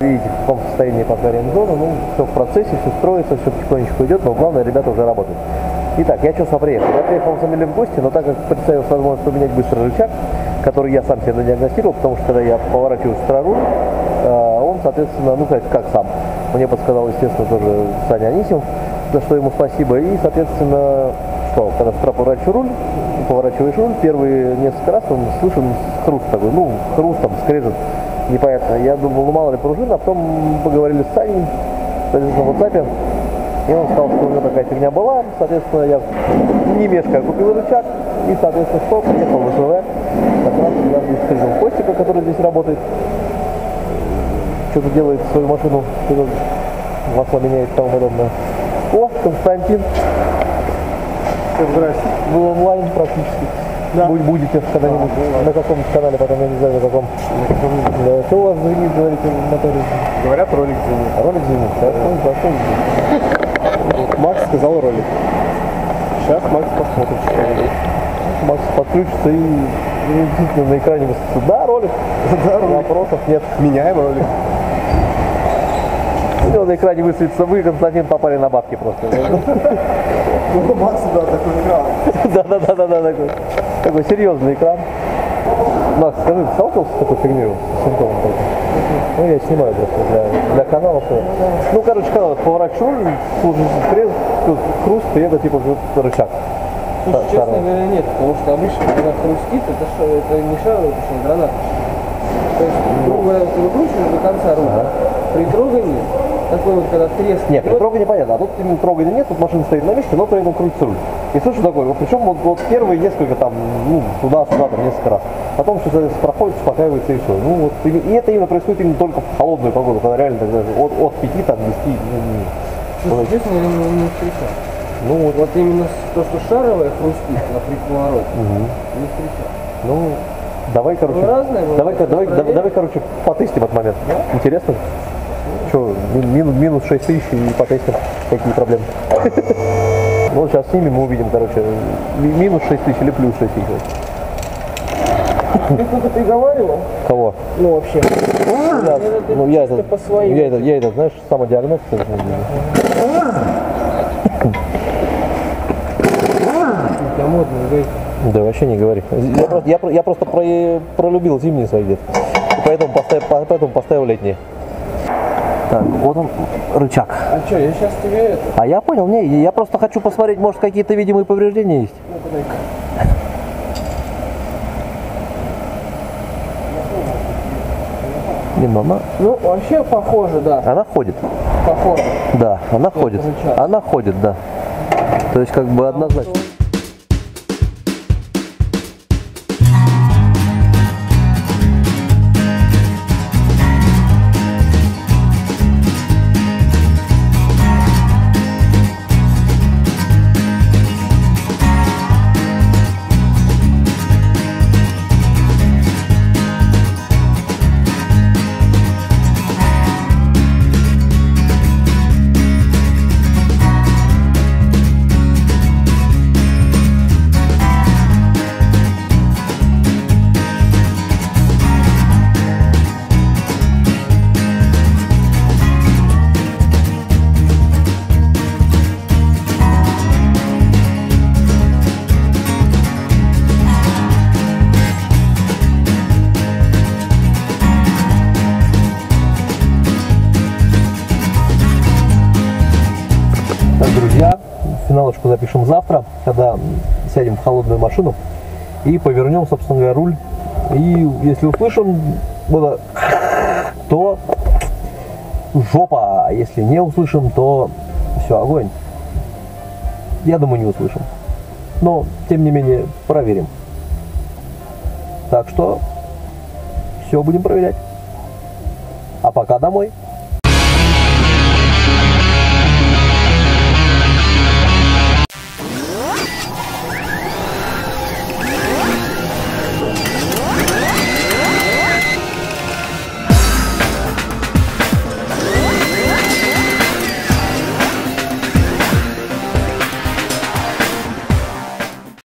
Видите, в каком состоянии пока ремзона, ну, все в процессе, все строится, все потихонечку идет, но главное, ребята уже работают. Итак, я что приехал? Я приехал на самом деле в гости, но так как представилась возможность поменять быстро рычаг, который я сам себе диагностировал, потому что когда я поворачиваю староруль, он, соответственно, ну, как сам. Мне подсказал, естественно, тоже Саня Анисимов, за что ему спасибо. И, соответственно, что, когда с утра поворачиваешь руль, первые несколько раз он слышен хруст такой, ну, хрустом, скрежет, непонятно. Я думал, ну, мало ли пружина, а потом поговорили с Саней, соответственно, в WhatsApp, и он сказал, что у него такая фигня была, соответственно, я не мешкая купил рычаг, и, соответственно, что, приехал в СВ, как раз я здесь встретил Костика, который здесь работает, что-то делает свою машину, что-то масло меняет и тому подобное. О, Константин. Здрасте. Вы онлайн практически. Да. Будете когда-нибудь на каком-то канале, потом я не знаю на каком. Что у вас звенит, говорите, в моторе? Говорят, ролик звенит. Ролик звенит? Да, Макс сказал ролик. Сейчас Макс посмотрит, что ролик. Макс подключится и действительно на экране высветится. Да, ролик. Да, ролик. Вопросов нет. Меняем ролик. И на экране высветится, вы, Константин, попали на бабки просто. Ну, Макс, да, такой экран. Да, такой серьезный экран. Макс, скажи, сталкивался с такой фигней, с симптомом таким? Ну, я снимаю просто для канала. Ну, короче, когда поворачиваю, служит хруст, и это типа рычаг. Слушай, честно говоря, нет, потому что обычно, когда хрустит, это не шаровый, это что, гранат. То есть, грубо говоря, ты выкручиваешь до конца руки. При трогании, такой вот, когда треск. Нет, при трогании понятно, а тут именно трогания нет, тут машина стоит на месте, но при этом крутится руль. И слышу такой, причем вот первые несколько там, ну, туда-сюда, там несколько раз. Потом все, соответственно, проходит, успокаивается и все. Ну, вот, и это именно происходит именно только в холодную погоду, когда реально так, от 5, там, 10, Слушай, честно, я не встречал. Ну, вот именно то, что шаровая хрустит при повороте, не встречал. Ну, давай, короче, давай, короче, потестим этот момент. Да? Интересно? Что, минус 6 тысяч и потестим, какие проблемы. Ну, сейчас снимем, мы увидим, короче, минус 6 тысяч или плюс 6 тысяч. Ты кто-то приговаривал? Кого? Ну, вообще. Я это, знаешь, самодиагностика. Да модно, да вообще не говори. Я просто пролюбил зимние свои где-то. Поэтому поставил летние. Так, вот он, рычаг. А что, я сейчас тебе это... А я понял, я просто хочу посмотреть, может, какие-то видимые повреждения есть. Ну, подай-ка. Не, мама. Ну, вообще похоже, да. Она ходит. Похоже. Да, она ходит. Рычаг. Она ходит, да. То есть, как бы однозначно. Друзья, финалочку запишем завтра, когда сядем в холодную машину и повернем, собственно говоря, руль. И если услышим, то жопа, а если не услышим, то все, огонь. Я думаю, не услышим, но тем не менее проверим. Так что все будем проверять. А пока домой.